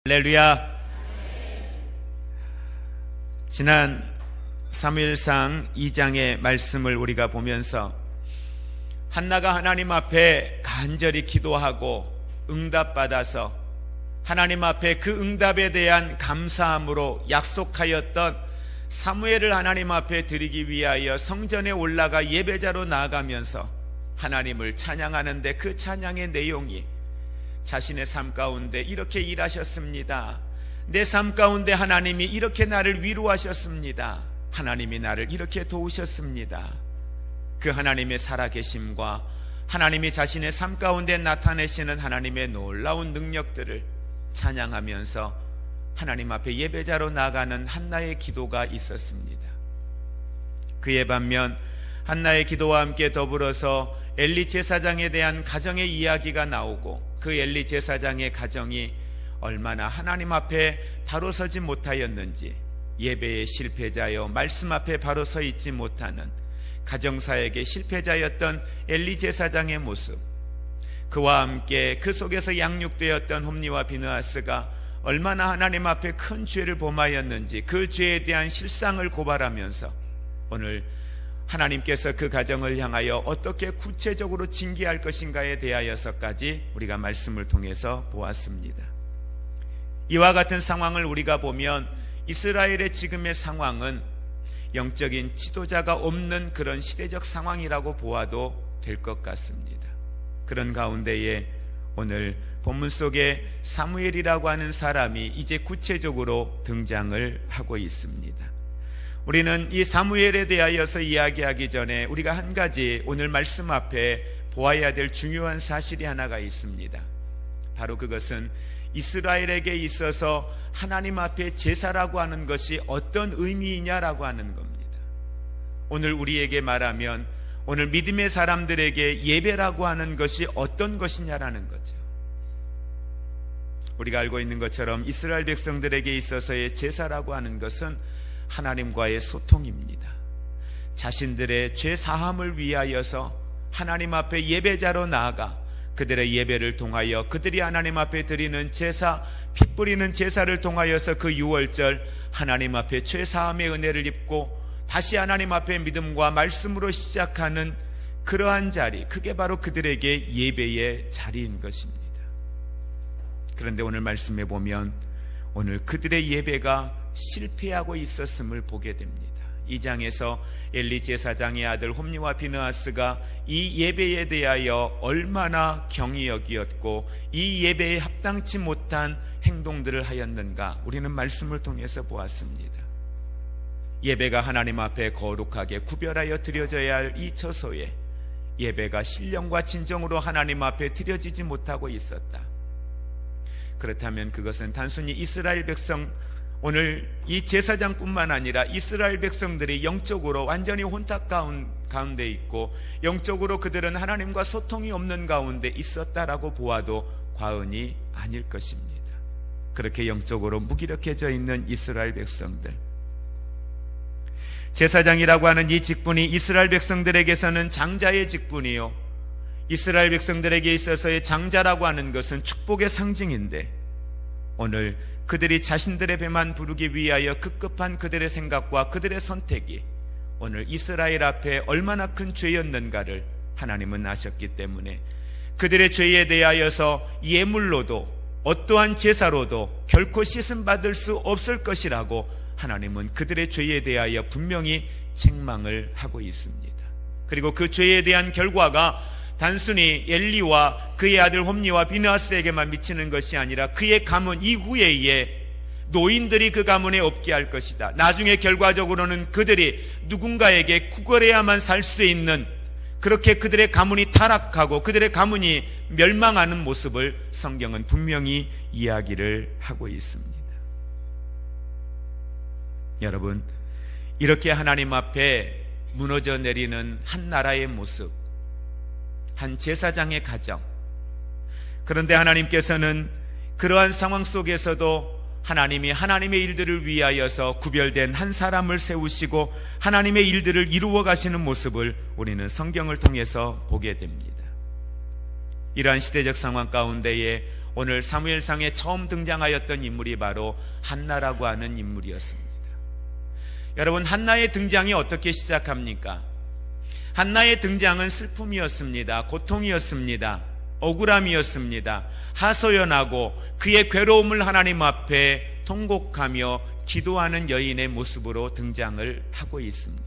할렐루야. 지난 사무엘상 2장의 말씀을 우리가 보면서 한나가 하나님 앞에 간절히 기도하고 응답받아서 하나님 앞에 그 응답에 대한 감사함으로 약속하였던 사무엘을 하나님 앞에 드리기 위하여 성전에 올라가 예배자로 나아가면서 하나님을 찬양하는데, 그 찬양의 내용이 자신의 삶 가운데 이렇게 일하셨습니다. 내 삶 가운데 하나님이 이렇게 나를 위로하셨습니다. 하나님이 나를 이렇게 도우셨습니다. 그 하나님의 살아계심과 하나님이 자신의 삶 가운데 나타내시는 하나님의 놀라운 능력들을 찬양하면서 하나님 앞에 예배자로 나가는 한나의 기도가 있었습니다. 그에 반면 한나의 기도와 함께 더불어서 엘리 제사장에 대한 가정의 이야기가 나오고, 그 엘리 제사장의 가정이 얼마나 하나님 앞에 바로 서지 못하였는지, 예배의 실패자여 말씀 앞에 바로 서 있지 못하는 가정사역의 실패자였던 엘리 제사장의 모습, 그와 함께 그 속에서 양육되었던 홈니와 비느하스가 얼마나 하나님 앞에 큰 죄를 범하였는지 그 죄에 대한 실상을 고발하면서 오늘 하나님께서 그 가정을 향하여 어떻게 구체적으로 징계할 것인가에 대하여서까지 우리가 말씀을 통해서 보았습니다. 이와 같은 상황을 우리가 보면 이스라엘의 지금의 상황은 영적인 지도자가 없는 그런 시대적 상황이라고 보아도 될 것 같습니다. 그런 가운데에 오늘 본문 속에 사무엘이라고 하는 사람이 이제 구체적으로 등장을 하고 있습니다. 우리는 이 사무엘에 대하여서 이야기하기 전에 우리가 한 가지 오늘 말씀 앞에 보아야 될 중요한 사실이 하나가 있습니다. 바로 그것은 이스라엘에게 있어서 하나님 앞에 제사라고 하는 것이 어떤 의미이냐라고 하는 겁니다. 오늘 우리에게 말하면 오늘 믿음의 사람들에게 예배라고 하는 것이 어떤 것이냐라는 거죠. 우리가 알고 있는 것처럼 이스라엘 백성들에게 있어서의 제사라고 하는 것은 하나님과의 소통입니다. 자신들의 죄 사함을 위하여서 하나님 앞에 예배자로 나아가 그들의 예배를 통하여 그들이 하나님 앞에 드리는 제사, 피 뿌리는 제사를 통하여서 그 유월절 하나님 앞에 죄 사함의 은혜를 입고 다시 하나님 앞에 믿음과 말씀으로 시작하는 그러한 자리, 그게 바로 그들에게 예배의 자리인 것입니다. 그런데 오늘 말씀에 보면 오늘 그들의 예배가 실패하고 있었음을 보게 됩니다. 2장에서 엘리 제사장의 아들 홈니와 비느하스가 이 예배에 대하여 얼마나 경히 여기었고 이 예배에 합당치 못한 행동들을 하였는가 우리는 말씀을 통해서 보았습니다. 예배가 하나님 앞에 거룩하게 구별하여 드려져야 할 이 처소에 예배가 신령과 진정으로 하나님 앞에 드려지지 못하고 있었다. 그렇다면 그것은 단순히 이스라엘 백성, 오늘 이 제사장뿐만 아니라 이스라엘 백성들이 영적으로 완전히 혼탁 가운데 있고 영적으로 그들은 하나님과 소통이 없는 가운데 있었다라고 보아도 과언이 아닐 것입니다. 그렇게 영적으로 무기력해져 있는 이스라엘 백성들, 제사장이라고 하는 이 직분이 이스라엘 백성들에게서는 장자의 직분이요, 이스라엘 백성들에게 있어서의 장자라고 하는 것은 축복의 상징인데 오늘 그들이 자신들의 배만 부르기 위하여 급급한 그들의 생각과 그들의 선택이 오늘 이스라엘 앞에 얼마나 큰 죄였는가를 하나님은 아셨기 때문에 그들의 죄에 대하여서 예물로도 어떠한 제사로도 결코 씻음받을 수 없을 것이라고 하나님은 그들의 죄에 대하여 분명히 책망을 하고 있습니다. 그리고 그 죄에 대한 결과가 단순히 엘리와 그의 아들 홈니와 비느하스에게만 미치는 것이 아니라 그의 가문 이후에 노인들이 그 가문에 없게 할 것이다. 나중에 결과적으로는 그들이 누군가에게 구걸해야만 살 수 있는, 그렇게 그들의 가문이 타락하고 그들의 가문이 멸망하는 모습을 성경은 분명히 이야기를 하고 있습니다. 여러분, 이렇게 하나님 앞에 무너져 내리는 한 나라의 모습, 한 제사장의 가정, 그런데 하나님께서는 그러한 상황 속에서도 하나님이 하나님의 일들을 위하여서 구별된 한 사람을 세우시고 하나님의 일들을 이루어 가시는 모습을 우리는 성경을 통해서 보게 됩니다. 이러한 시대적 상황 가운데에 오늘 사무엘상에 처음 등장하였던 인물이 바로 한나라고 하는 인물이었습니다. 여러분, 한나의 등장이 어떻게 시작합니까? 한나의 등장은 슬픔이었습니다. 고통이었습니다. 억울함이었습니다. 하소연하고 그의 괴로움을 하나님 앞에 통곡하며 기도하는 여인의 모습으로 등장을 하고 있습니다.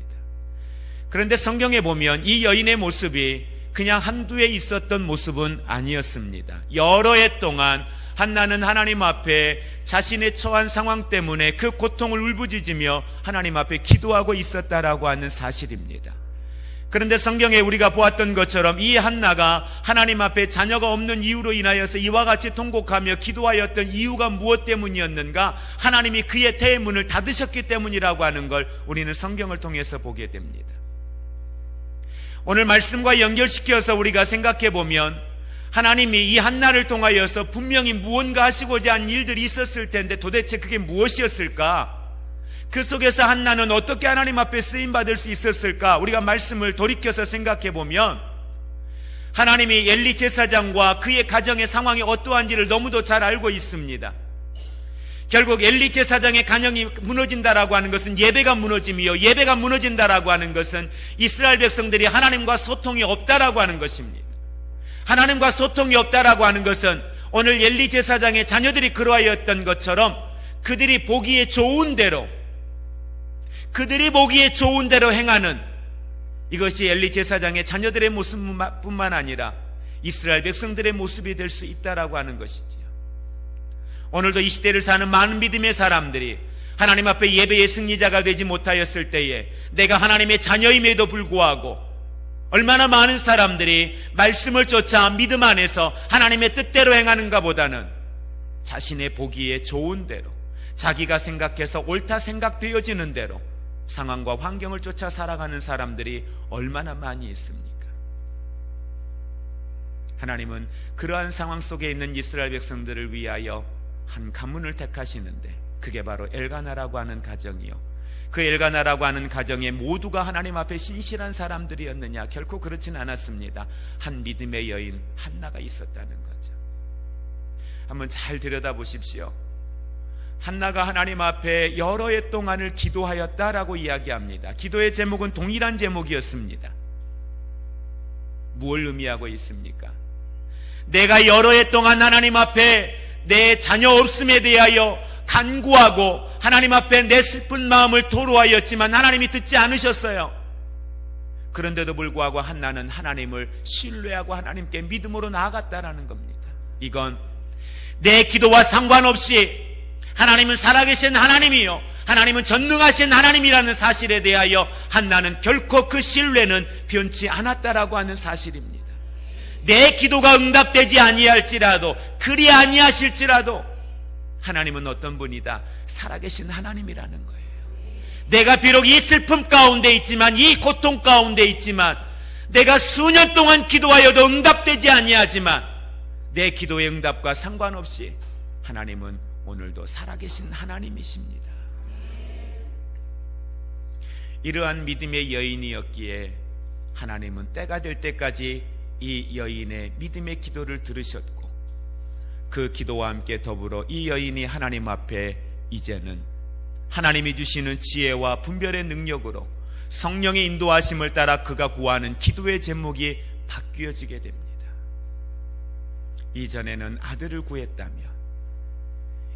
그런데 성경에 보면 이 여인의 모습이 그냥 한두 해 있었던 모습은 아니었습니다. 여러 해 동안 한나는 하나님 앞에 자신의 처한 상황 때문에 그 고통을 울부짖으며 하나님 앞에 기도하고 있었다라고 하는 사실입니다. 그런데 성경에 우리가 보았던 것처럼 이 한나가 하나님 앞에 자녀가 없는 이유로 인하여서 이와 같이 통곡하며 기도하였던 이유가 무엇 때문이었는가? 하나님이 그의 태의 문을 닫으셨기 때문이라고 하는 걸 우리는 성경을 통해서 보게 됩니다. 오늘 말씀과 연결시켜서 우리가 생각해 보면 하나님이 이 한나를 통하여서 분명히 무언가 하시고자 한 일들이 있었을 텐데 도대체 그게 무엇이었을까? 그 속에서 한나는 어떻게 하나님 앞에 쓰임받을 수 있었을까? 우리가 말씀을 돌이켜서 생각해 보면 하나님이 엘리 제사장과 그의 가정의 상황이 어떠한지를 너무도 잘 알고 있습니다. 결국 엘리 제사장의 가정이 무너진다라고 하는 것은 예배가 무너짐이요, 예배가 무너진다라고 하는 것은 이스라엘 백성들이 하나님과 소통이 없다라고 하는 것입니다. 하나님과 소통이 없다라고 하는 것은 오늘 엘리 제사장의 자녀들이 그러하였던 것처럼 그들이 보기에 좋은 대로 행하는, 이것이 엘리 제사장의 자녀들의 모습뿐만 아니라 이스라엘 백성들의 모습이 될 수 있다라고 하는 것이지요. 오늘도 이 시대를 사는 많은 믿음의 사람들이 하나님 앞에 예배의 승리자가 되지 못하였을 때에 내가 하나님의 자녀임에도 불구하고 얼마나 많은 사람들이 말씀을 쫓아 믿음 안에서 하나님의 뜻대로 행하는가 보다는 자신의 보기에 좋은 대로, 자기가 생각해서 옳다 생각되어지는 대로 상황과 환경을 쫓아 살아가는 사람들이 얼마나 많이 있습니까? 하나님은 그러한 상황 속에 있는 이스라엘 백성들을 위하여 한 가문을 택하시는데 그게 바로 엘가나라고 하는 가정이요, 그 엘가나라고 하는 가정에 모두가 하나님 앞에 신실한 사람들이었느냐? 결코 그렇지는 않았습니다. 한 믿음의 여인 한나가 있었다는 거죠. 한번 잘 들여다보십시오. 한나가 하나님 앞에 여러 해 동안을 기도하였다라고 이야기합니다. 기도의 제목은 동일한 제목이었습니다. 무엇을 의미하고 있습니까? 내가 여러 해 동안 하나님 앞에 내 자녀 없음에 대하여 간구하고 하나님 앞에 내 슬픈 마음을 토로하였지만 하나님이 듣지 않으셨어요. 그런데도 불구하고 한나는 하나님을 신뢰하고 하나님께 믿음으로 나아갔다라는 겁니다. 이건 내 기도와 상관없이 하나님은 살아계신 하나님이요, 하나님은 전능하신 하나님이라는 사실에 대하여 한나는 결코 그 신뢰는 변치 않았다라고 하는 사실입니다. 내 기도가 응답되지 아니할지라도, 그리 아니하실지라도 하나님은 어떤 분이다? 살아계신 하나님이라는 거예요. 내가 비록 이 슬픔 가운데 있지만, 이 고통 가운데 있지만, 내가 수년 동안 기도하여도 응답되지 아니하지만 내 기도의 응답과 상관없이 하나님은 오늘도 살아계신 하나님이십니다. 이러한 믿음의 여인이었기에 하나님은 때가 될 때까지 이 여인의 믿음의 기도를 들으셨고, 그 기도와 함께 더불어 이 여인이 하나님 앞에 이제는 하나님이 주시는 지혜와 분별의 능력으로 성령의 인도하심을 따라 그가 구하는 기도의 제목이 바뀌어지게 됩니다. 이전에는 아들을 구했다면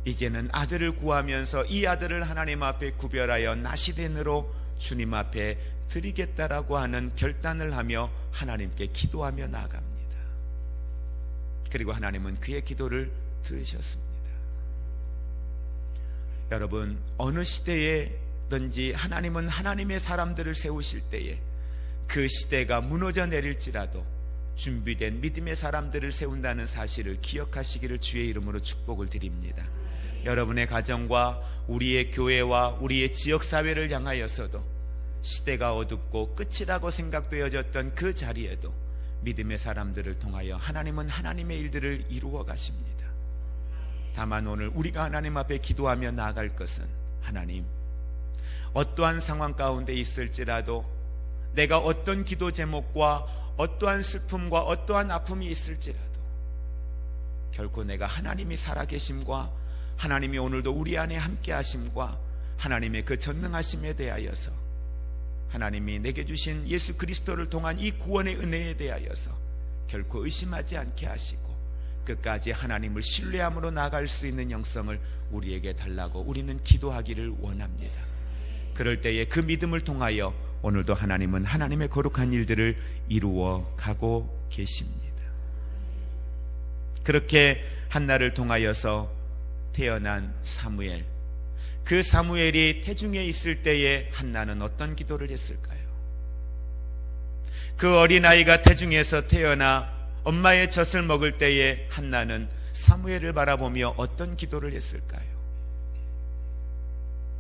이제는 아들을 구하면서 이 아들을 하나님 앞에 구별하여 나시된으로 주님 앞에 드리겠다라고 하는 결단을 하며 하나님께 기도하며 나아갑니다. 그리고 하나님은 그의 기도를 들으셨습니다. 여러분, 어느 시대에든지 하나님은 하나님의 사람들을 세우실 때에 그 시대가 무너져 내릴지라도 준비된 믿음의 사람들을 세운다는 사실을 기억하시기를 주의 이름으로 축복을 드립니다. 여러분의 가정과 우리의 교회와 우리의 지역사회를 향하여서도 시대가 어둡고 끝이라고 생각되어졌던 그 자리에도 믿음의 사람들을 통하여 하나님은 하나님의 일들을 이루어 가십니다. 다만 오늘 우리가 하나님 앞에 기도하며 나아갈 것은, 하나님, 어떠한 상황 가운데 있을지라도, 내가 어떤 기도 제목과 어떠한 슬픔과 어떠한 아픔이 있을지라도 결코 내가 하나님이 살아계심과 하나님이 오늘도 우리 안에 함께 하심과 하나님의 그 전능하심에 대하여서, 하나님이 내게 주신 예수 그리스도를 통한 이 구원의 은혜에 대하여서 결코 의심하지 않게 하시고 끝까지 하나님을 신뢰함으로 나아갈 수 있는 영성을 우리에게 달라고 우리는 기도하기를 원합니다. 그럴 때에 그 믿음을 통하여 오늘도 하나님은 하나님의 거룩한 일들을 이루어 가고 계십니다. 그렇게 한나를 통하여서 태어난 사무엘, 그 사무엘이 태중에 있을 때에 한나는 어떤 기도를 했을까요? 그 어린아이가 태중에서 태어나 엄마의 젖을 먹을 때에 한나는 사무엘을 바라보며 어떤 기도를 했을까요?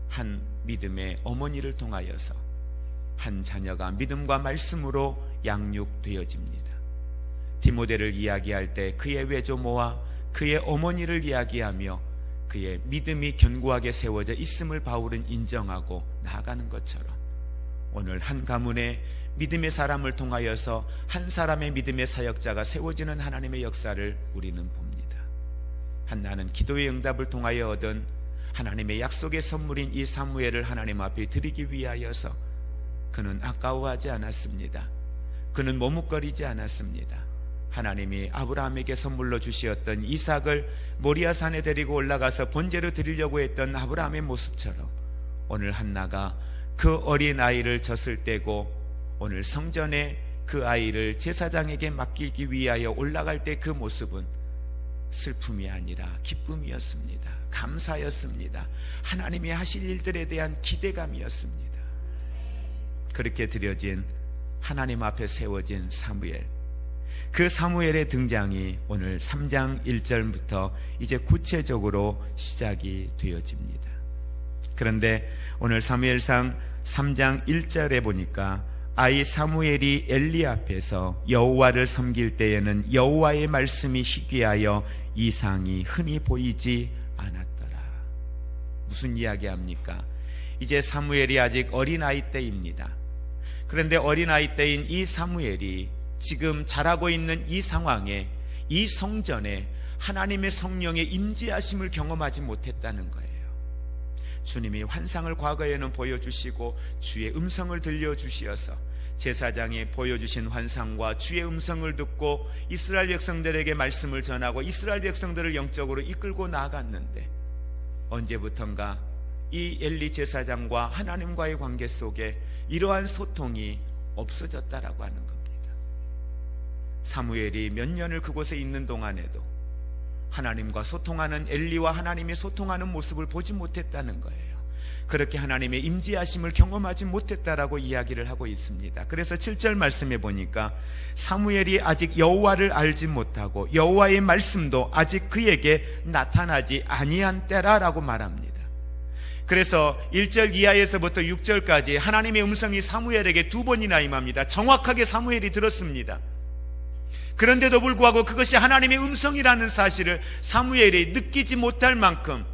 한 믿음의 어머니를 통하여서 한 자녀가 믿음과 말씀으로 양육되어집니다. 디모데를 이야기할 때 그의 외조모와 그의 어머니를 이야기하며 그의 믿음이 견고하게 세워져 있음을 바울은 인정하고 나아가는 것처럼 오늘 한 가문의 믿음의 사람을 통하여서 한 사람의 믿음의 사역자가 세워지는 하나님의 역사를 우리는 봅니다. 한나는 기도의 응답을 통하여 얻은 하나님의 약속의 선물인 이 사무엘을 하나님 앞에 드리기 위하여서 그는 아까워하지 않았습니다. 그는 머뭇거리지 않았습니다. 하나님이 아브라함에게 선물로 주시었던 이삭을 모리아산에 데리고 올라가서 번제로 드리려고 했던 아브라함의 모습처럼 오늘 한나가 그 어린 아이를 젖을 떼고 오늘 성전에 그 아이를 제사장에게 맡기기 위하여 올라갈 때 그 모습은 슬픔이 아니라 기쁨이었습니다. 감사였습니다. 하나님이 하실 일들에 대한 기대감이었습니다. 그렇게 드려진 하나님 앞에 세워진 사무엘, 그 사무엘의 등장이 오늘 3장 1절부터 이제 구체적으로 시작이 되어집니다. 그런데 오늘 사무엘상 3장 1절에 보니까 아이 사무엘이 엘리 앞에서 여호와를 섬길 때에는 여호와의 말씀이 희귀하여 이상이 흔히 보이지 않았더라. 무슨 이야기합니까? 이제 사무엘이 아직 어린아이 때입니다. 그런데 어린아이 때인 이 사무엘이 지금 자라고 있는 이 상황에, 이 성전에 하나님의 성령의 임재하심을 경험하지 못했다는 거예요. 주님이 환상을 과거에는 보여주시고 주의 음성을 들려주시어서 제사장이 보여주신 환상과 주의 음성을 듣고 이스라엘 백성들에게 말씀을 전하고 이스라엘 백성들을 영적으로 이끌고 나아갔는데 언제부턴가 이 엘리 제사장과 하나님과의 관계 속에 이러한 소통이 없어졌다라고 하는 겁니다. 사무엘이 몇 년을 그곳에 있는 동안에도 하나님과 소통하는 엘리와 하나님이 소통하는 모습을 보지 못했다는 거예요. 그렇게 하나님의 임재하심을 경험하지 못했다라고 이야기를 하고 있습니다. 그래서 7절 말씀에 보니까 사무엘이 아직 여호와를 알지 못하고 여호와의 말씀도 아직 그에게 나타나지 아니한 때라라고 말합니다. 그래서 1절 이하에서부터 6절까지 하나님의 음성이 사무엘에게 2번이나 임합니다. 정확하게 사무엘이 들었습니다. 그런데도 불구하고 그것이 하나님의 음성이라는 사실을 사무엘이 느끼지 못할 만큼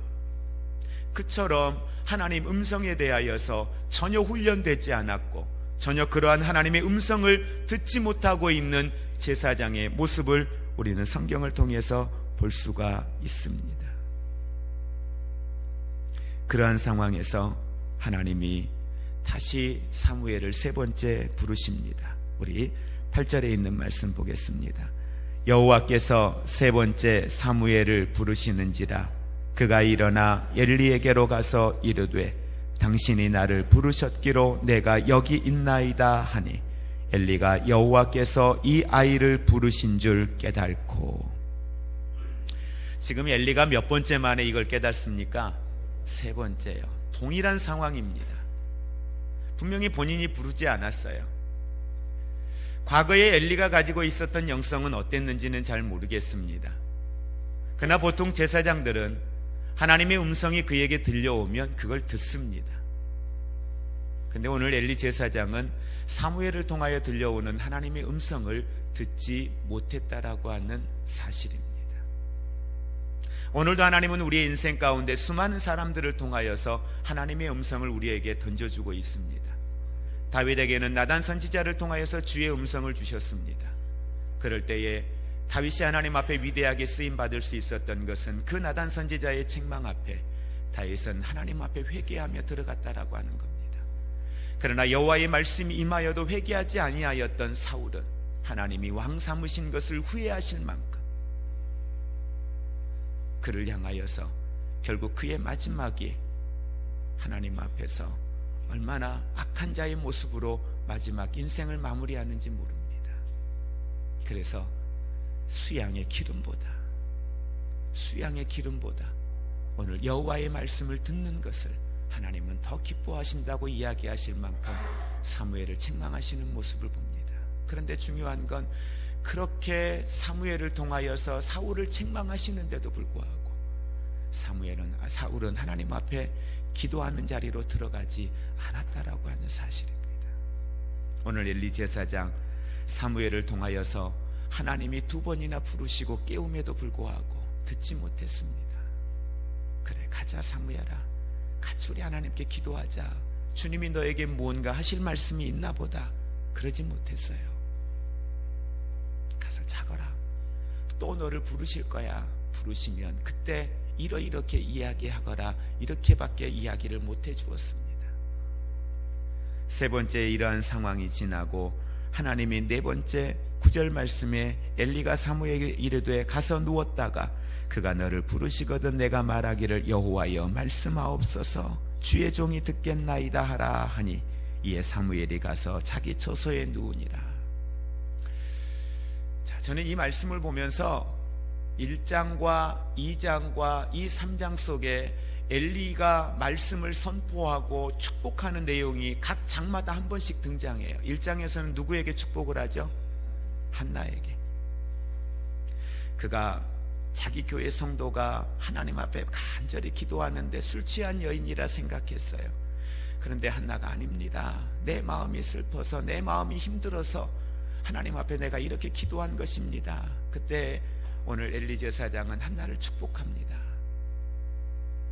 그처럼 하나님 음성에 대하여서 전혀 훈련되지 않았고 전혀 그러한 하나님의 음성을 듣지 못하고 있는 제사장의 모습을 우리는 성경을 통해서 볼 수가 있습니다. 그러한 상황에서 하나님이 다시 사무엘을 3번째 부르십니다. 우리 8절에 있는 말씀 보겠습니다. 여호와께서 3번째 사무엘을 부르시는지라 그가 일어나 엘리에게로 가서 이르되 당신이 나를 부르셨기로 내가 여기 있나이다 하니 엘리가 여호와께서 이 아이를 부르신 줄 깨닫고. 지금 엘리가 몇 번째 만에 이걸 깨닫습니까? 3번째요. 동일한 상황입니다. 분명히 본인이 부르지 않았어요. 과거에 엘리가 가지고 있었던 영성은 어땠는지는 잘 모르겠습니다. 그러나 보통 제사장들은 하나님의 음성이 그에게 들려오면 그걸 듣습니다. 근데 오늘 엘리 제사장은 사무엘을 통하여 들려오는 하나님의 음성을 듣지 못했다라고 하는 사실입니다. 오늘도 하나님은 우리의 인생 가운데 수많은 사람들을 통하여서 하나님의 음성을 우리에게 던져주고 있습니다. 다윗에게는 나단 선지자를 통하여서 주의 음성을 주셨습니다. 그럴 때에 다윗이 하나님 앞에 위대하게 쓰임 받을 수 있었던 것은 그 나단 선지자의 책망 앞에 다윗은 하나님 앞에 회개하며 들어갔다라고 하는 겁니다. 그러나 여호와의 말씀이 임하여도 회개하지 아니하였던 사울은 하나님이 왕 삼으신 것을 후회하실 만큼 그를 향하여서 결국 그의 마지막이 하나님 앞에서 얼마나 악한 자의 모습으로 마지막 인생을 마무리하는지 모릅니다. 그래서 수양의 기름보다 오늘 여호와의 말씀을 듣는 것을 하나님은 더 기뻐하신다고 이야기하실 만큼 사무엘을 책망하시는 모습을 봅니다. 그런데 중요한 건 그렇게 사무엘을 통하여서 사울을 책망하시는데도 불구하고 사울은 하나님 앞에 기도하는 자리로 들어가지 않았다라고 하는 사실입니다. 오늘 엘리 제사장 사무엘을 통하여서 하나님이 2번이나 부르시고 깨움에도 불구하고 듣지 못했습니다. 그래, 가자 사무엘아, 같이 우리 하나님께 기도하자. 주님이 너에게 무언가 하실 말씀이 있나 보다. 그러지 못했어요. 가서 자거라. 또 너를 부르실 거야. 부르시면 그때 이렇게 이야기하거라. 이렇게밖에 이야기를 못해 주었습니다. 세 번째 이러한 상황이 지나고 하나님이 네 번째 9절 말씀에 엘리가 사무엘에게 이르되 가서 누웠다가 그가 너를 부르시거든 내가 말하기를 여호와여 말씀하옵소서 주의 종이 듣겠나이다 하라 하니 이에 사무엘이 가서 자기 처소에 누우니라. 자, 저는 이 말씀을 보면서 1장과 2장과 이 3장 속에 엘리가 말씀을 선포하고 축복하는 내용이 각 장마다 한 번씩 등장해요. 1장에서는 누구에게 축복을 하죠? 한나에게. 그가 자기 교회 성도가 하나님 앞에 간절히 기도하는데 술 취한 여인이라 생각했어요. 그런데 한나가 아닙니다. 내 마음이 슬퍼서 내 마음이 힘들어서 하나님 앞에 내가 이렇게 기도한 것입니다. 그때 오늘 엘리 제사장은 한나를 축복합니다.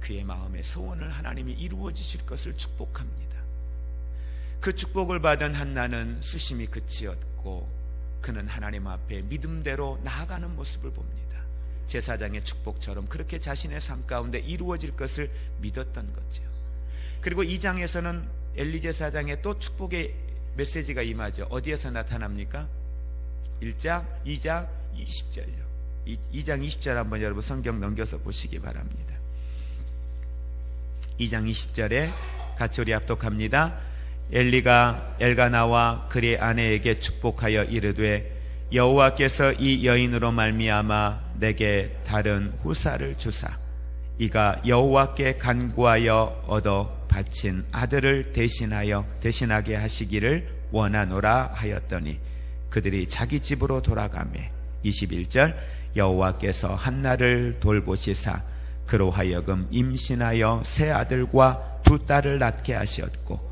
그의 마음의 소원을 하나님이 이루어 주실 것을 축복합니다. 그 축복을 받은 한나는 수심이 그치었고 그는 하나님 앞에 믿음대로 나아가는 모습을 봅니다. 제사장의 축복처럼 그렇게 자신의 삶 가운데 이루어질 것을 믿었던 거죠. 그리고 2장에서는 엘리 제사장의 또 축복의 메시지가 임하죠. 어디에서 나타납니까? 1장, 2장, 20절요. 2장 20절 한번 여러분 성경 넘겨서 보시기 바랍니다. 2장 20절에 같이 우리 합독합니다. 엘리가 엘가나와 그의 아내에게 축복하여 이르되 여호와께서 이 여인으로 말미암아 내게 다른 후사를 주사 이가 여호와께 간구하여 얻어 바친 아들을 대신하게 하시기를 원하노라 하였더니 그들이 자기 집으로 돌아가매 21절 여호와께서 한나를 돌보시사 그로 하여금 임신하여 세 아들과 두 딸을 낳게 하셨고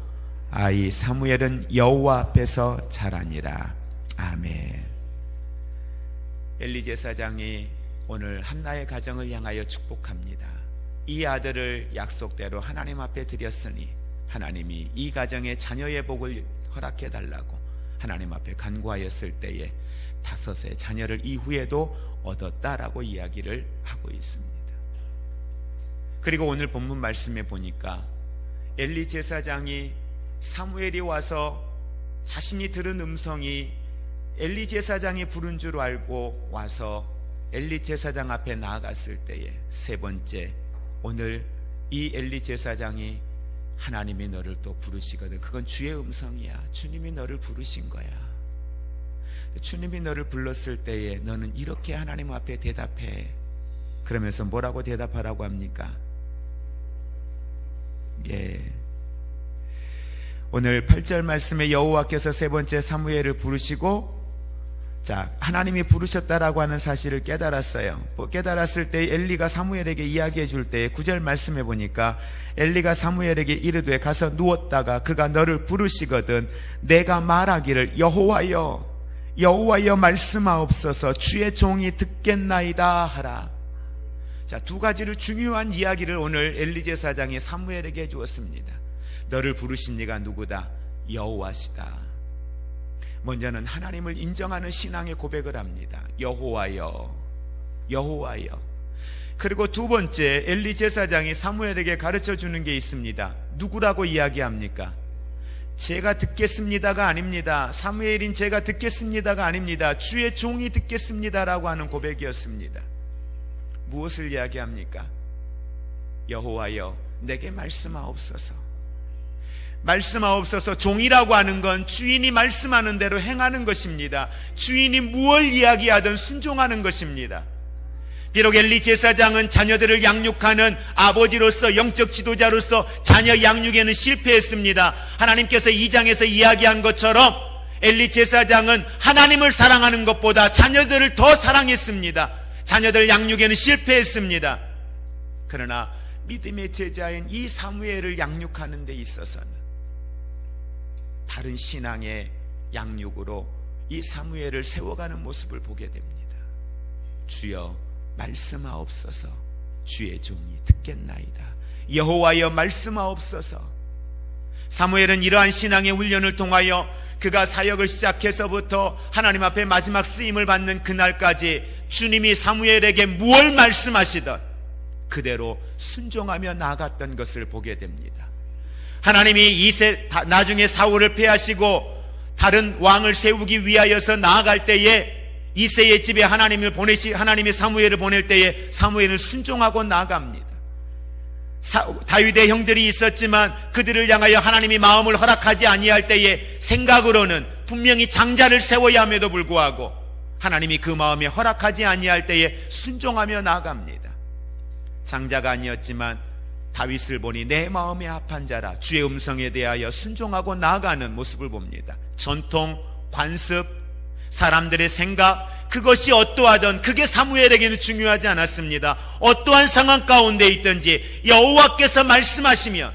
아이 사무엘은 여호와 앞에서 자라니라. 아멘. 엘리 제사장이 오늘 한나의 가정을 향하여 축복합니다. 이 아들을 약속대로 하나님 앞에 드렸으니 하나님이 이 가정의 자녀의 복을 허락해 달라고 하나님 앞에 간구하였을 때에 5의 자녀를 이후에도 얻었다라고 이야기를 하고 있습니다. 그리고 오늘 본문 말씀에 보니까 엘리 제사장이 사무엘이 와서 자신이 들은 음성이 엘리 제사장이 부른 줄 알고 와서 엘리 제사장 앞에 나아갔을 때에 세 번째, 오늘 이 엘리 제사장이 하나님이 너를 또 부르시거든. 그건 주의 음성이야. 주님이 너를 부르신 거야. 주님이 너를 불렀을 때에 너는 이렇게 하나님 앞에 대답해. 그러면서 뭐라고 대답하라고 합니까? 오늘 8절 말씀에 여호와께서 세 번째 사무엘을 부르시고 하나님이 부르셨다라고 하는 사실을 깨달았어요. 깨달았을 때 엘리가 사무엘에게 이야기해 줄 때 9절 말씀해 보니까 엘리가 사무엘에게 이르되 가서 누웠다가 그가 너를 부르시거든 내가 말하기를 여호와여 말씀하옵소서 주의 종이 듣겠나이다 하라. 두 가지를 중요한 이야기를 오늘 엘리 제사장이 사무엘에게 해 주었습니다. 너를 부르신 이가 누구다? 여호와시다. 먼저는 하나님을 인정하는 신앙의 고백을 합니다. 여호와여, 여호와여. 그리고 두 번째, 엘리 제사장이 사무엘에게 가르쳐 주는 게 있습니다. 누구라고 이야기합니까? 제가 듣겠습니다가 아닙니다. 사무엘인 제가 듣겠습니다가 아닙니다. 주의 종이 듣겠습니다라고 하는 고백이었습니다. 무엇을 이야기합니까? 여호와여, 내게 말씀하옵소서. 말씀하옵소서. 종이라고 하는 건 주인이 말씀하는 대로 행하는 것입니다. 주인이 무엇을 이야기하든 순종하는 것입니다. 비록 엘리 제사장은 자녀들을 양육하는 아버지로서, 영적 지도자로서 자녀 양육에는 실패했습니다. 하나님께서 2장에서 이야기한 것처럼 엘리 제사장은 하나님을 사랑하는 것보다 자녀들을 더 사랑했습니다. 자녀들 양육에는 실패했습니다. 그러나 믿음의 제자인 이 사무엘을 양육하는 데 있어서는 바른 신앙의 양육으로 이 사무엘을 세워가는 모습을 보게 됩니다. 주여 말씀하옵소서. 주의 종이 듣겠나이다. 여호와여 말씀하옵소서. 사무엘은 이러한 신앙의 훈련을 통하여 그가 사역을 시작해서부터 하나님 앞에 마지막 쓰임을 받는 그날까지 주님이 사무엘에게 무엇을 말씀하시던 그대로 순종하며 나아갔던 것을 보게 됩니다. 하나님이 나중에 사울을 패하시고 다른 왕을 세우기 위하여서 나아갈 때에 이새의 집에 하나님이 사무엘을 보낼 때에 사무엘은 순종하고 나아갑니다. 다윗의 형들이 있었지만 그들을 향하여 하나님이 마음을 허락하지 아니할 때에 생각으로는 분명히 장자를 세워야 함에도 불구하고 하나님이 그 마음에 허락하지 아니할 때에 순종하며 나아갑니다. 장자가 아니었지만 다윗을 보니 내 마음에 합한 자라, 주의 음성에 대하여 순종하고 나아가는 모습을 봅니다. 전통, 관습, 사람들의 생각, 그것이 어떠하든 그게 사무엘에게는 중요하지 않았습니다. 어떠한 상황 가운데 있든지 여호와께서 말씀하시면,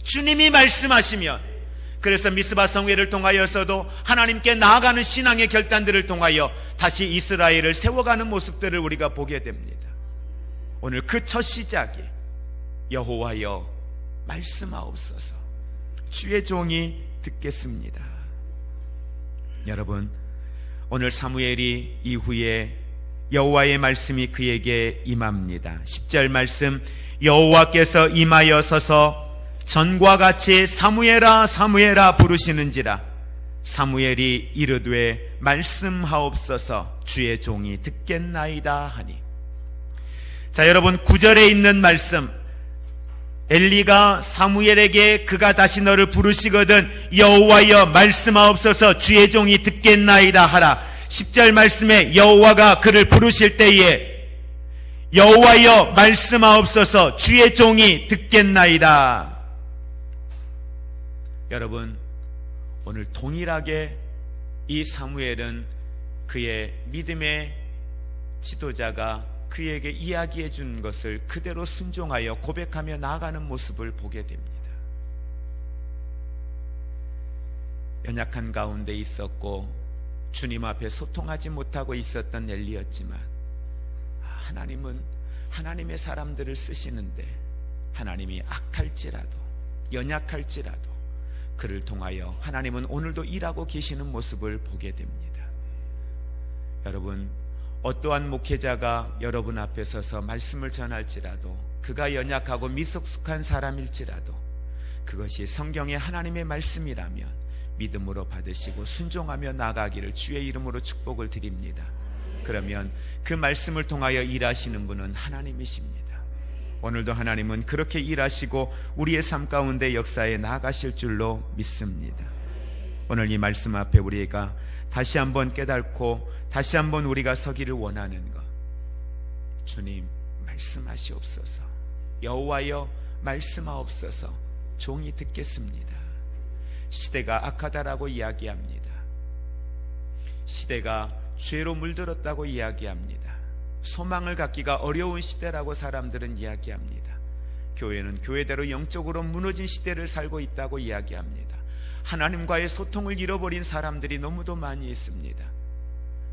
주님이 말씀하시면, 그래서 미스바 성회를 통하여서도 하나님께 나아가는 신앙의 결단들을 통하여 다시 이스라엘을 세워가는 모습들을 우리가 보게 됩니다. 오늘 그 첫 시작이 여호와여 말씀하옵소서. 주의 종이 듣겠습니다. 여러분, 오늘 사무엘이 이후에 여호와의 말씀이 그에게 임합니다. 10절 말씀, 여호와께서 임하여 서서 전과 같이 사무엘아 사무엘아 부르시는지라. 사무엘이 이르되 말씀하옵소서. 주의 종이 듣겠나이다 하니. 자, 여러분, 9절에 있는 말씀, 엘리가 사무엘에게 그가 다시 너를 부르시거든 여호와여 말씀하옵소서. 주의 종이 듣겠나이다 하라. 10절 말씀에 여호와가 그를 부르실 때에 여호와여 말씀하옵소서. 주의 종이 듣겠나이다. 여러분, 오늘 동일하게 이 사무엘은 그의 믿음의 지도자가 그에게 이야기해 준 것을 그대로 순종하여 고백하며 나아가는 모습을 보게 됩니다. 연약한 가운데 있었고 주님 앞에 소통하지 못하고 있었던 엘리였지만 하나님은 하나님의 사람들을 쓰시는데 하나님이 악할지라도 연약할지라도 그를 통하여 하나님은 오늘도 일하고 계시는 모습을 보게 됩니다. 여러분, 어떠한 목회자가 여러분 앞에 서서 말씀을 전할지라도 그가 연약하고 미숙숙한 사람일지라도 그것이 성경의 하나님의 말씀이라면 믿음으로 받으시고 순종하며 나가기를 주의 이름으로 축복을 드립니다. 그러면 그 말씀을 통하여 일하시는 분은 하나님이십니다. 오늘도 하나님은 그렇게 일하시고 우리의 삶 가운데 역사에 나아가실 줄로 믿습니다. 오늘 이 말씀 앞에 우리가 다시 한번 깨닫고 다시 한번 우리가 서기를 원하는 것, 주님 말씀하시옵소서. 여호와여 말씀하옵소서. 종이 듣겠습니다. 시대가 악하다라고 이야기합니다. 시대가 죄로 물들었다고 이야기합니다. 소망을 갖기가 어려운 시대라고 사람들은 이야기합니다. 교회는 교회대로 영적으로 무너진 시대를 살고 있다고 이야기합니다. 하나님과의 소통을 잃어버린 사람들이 너무도 많이 있습니다.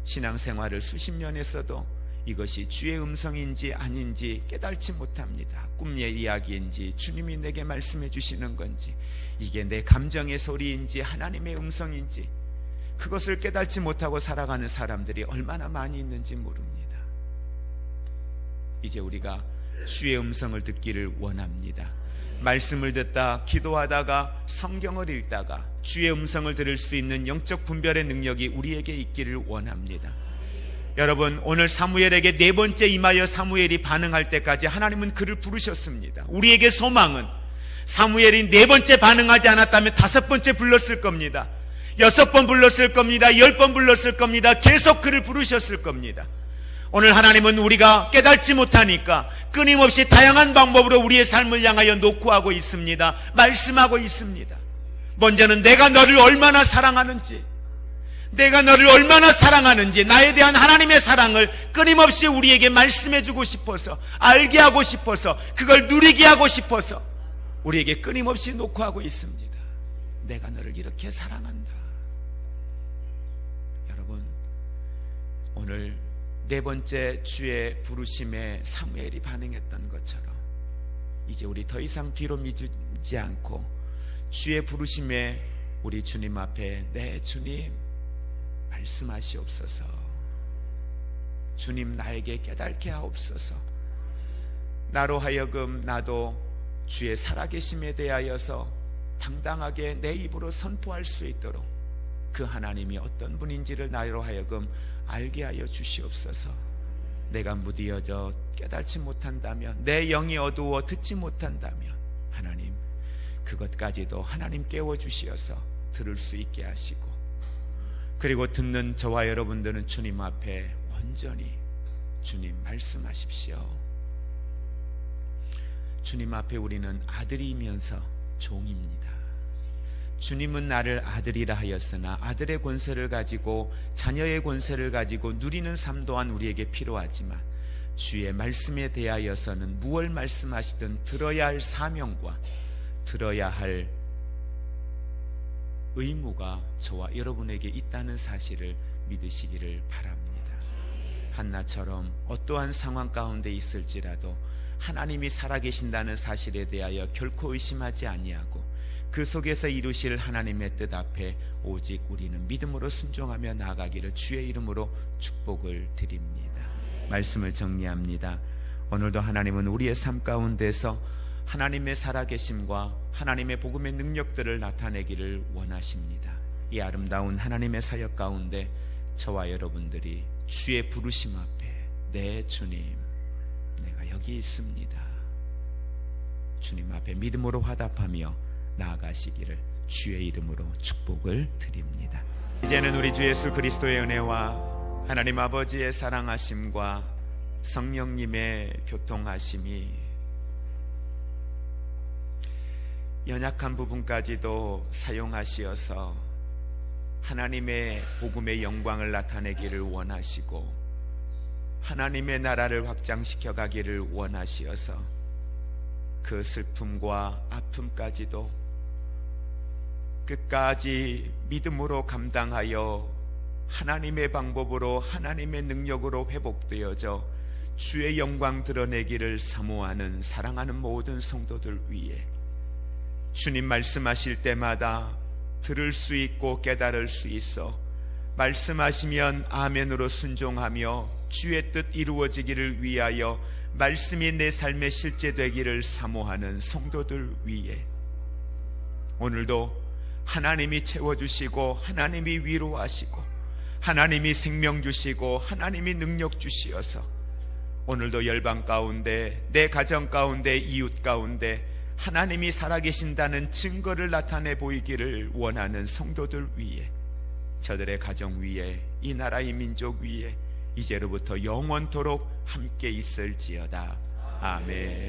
신앙생활을 수십 년 했어도 이것이 주의 음성인지 아닌지 깨달지 못합니다. 꿈의 이야기인지 주님이 내게 말씀해 주시는 건지 이게 내 감정의 소리인지 하나님의 음성인지 그것을 깨닫지 못하고 살아가는 사람들이 얼마나 많이 있는지 모릅니다. 이제 우리가 주의 음성을 듣기를 원합니다. 말씀을 듣다 기도하다가 성경을 읽다가 주의 음성을 들을 수 있는 영적 분별의 능력이 우리에게 있기를 원합니다. 여러분, 오늘 사무엘에게 네 번째 임하여 사무엘이 반응할 때까지 하나님은 그를 부르셨습니다. 우리에게 소망은 사무엘이 네 번째 반응하지 않았다면 다섯 번째 불렀을 겁니다. 6번 불렀을 겁니다. 10번 불렀을 겁니다. 계속 그를 부르셨을 겁니다. 오늘 하나님은 우리가 깨닫지 못하니까 끊임없이 다양한 방법으로 우리의 삶을 향하여 노크하고 있습니다. 말씀하고 있습니다. 먼저는 내가 너를 얼마나 사랑하는지, 내가 너를 얼마나 사랑하는지, 나에 대한 하나님의 사랑을 끊임없이 우리에게 말씀해주고 싶어서, 알게 하고 싶어서, 그걸 누리게 하고 싶어서 우리에게 끊임없이 노크하고 있습니다. 내가 너를 이렇게 사랑한다. 여러분, 오늘 네 번째 주의 부르심에 사무엘이 반응했던 것처럼 이제 우리 더 이상 뒤로 미루지 않고 주의 부르심에 우리 주님 앞에 네 주님 말씀하시옵소서, 주님 나에게 깨닫게 하옵소서, 나로 하여금 나도 주의 살아계심에 대하여서 당당하게 내 입으로 선포할 수 있도록 그 하나님이 어떤 분인지를 나로 하여금 알게 하여 주시옵소서. 내가 무디어져 깨닫지 못한다면, 내 영이 어두워 듣지 못한다면 하나님 그것까지도 하나님 깨워주시어서 들을 수 있게 하시고, 그리고 듣는 저와 여러분들은 주님 앞에 온전히 주님 말씀하십시오. 주님 앞에 우리는 아들이면서 종입니다. 주님은 나를 아들이라 하였으나 아들의 권세를 가지고 자녀의 권세를 가지고 누리는 삶 또한 우리에게 필요하지만 주의 말씀에 대하여서는 무엇을 말씀하시든 들어야 할 사명과 들어야 할 의무가 저와 여러분에게 있다는 사실을 믿으시기를 바랍니다. 한나처럼 어떠한 상황 가운데 있을지라도 하나님이 살아계신다는 사실에 대하여 결코 의심하지 아니하고 그 속에서 이루실 하나님의 뜻 앞에 오직 우리는 믿음으로 순종하며 나아가기를 주의 이름으로 축복을 드립니다. 말씀을 정리합니다. 오늘도 하나님은 우리의 삶 가운데서 하나님의 살아계심과 하나님의 복음의 능력들을 나타내기를 원하십니다. 이 아름다운 하나님의 사역 가운데 저와 여러분들이 주의 부르심 앞에 네 주님 내가 여기 있습니다, 주님 앞에 믿음으로 화답하며 나아가시기를 주의 이름으로 축복을 드립니다. 이제는 우리 주 예수 그리스도의 은혜와 하나님 아버지의 사랑하심과 성령님의 교통하심이 연약한 부분까지도 사용하시어서 하나님의 복음의 영광을 나타내기를 원하시고 하나님의 나라를 확장시켜 가기를 원하시어서 그 슬픔과 아픔까지도 끝까지 믿음으로 감당하여 하나님의 방법으로 하나님의 능력으로 회복되어져 주의 영광 드러내기를 사모하는 사랑하는 모든 성도들 위해 주님 말씀하실 때마다 들을 수 있고 깨달을 수 있어 말씀하시면 아멘으로 순종하며 주의 뜻 이루어지기를 위하여 말씀이 내 삶에 실제되기를 사모하는 성도들 위해 오늘도 하나님이 채워주시고 하나님이 위로하시고 하나님이 생명 주시고 하나님이 능력 주시어서 오늘도 열방 가운데 내 가정 가운데 이웃 가운데 하나님이 살아계신다는 증거를 나타내 보이기를 원하는 성도들 위에 저들의 가정 위에 이 나라의 민족 위에 이제로부터 영원토록 함께 있을지어다. 아멘.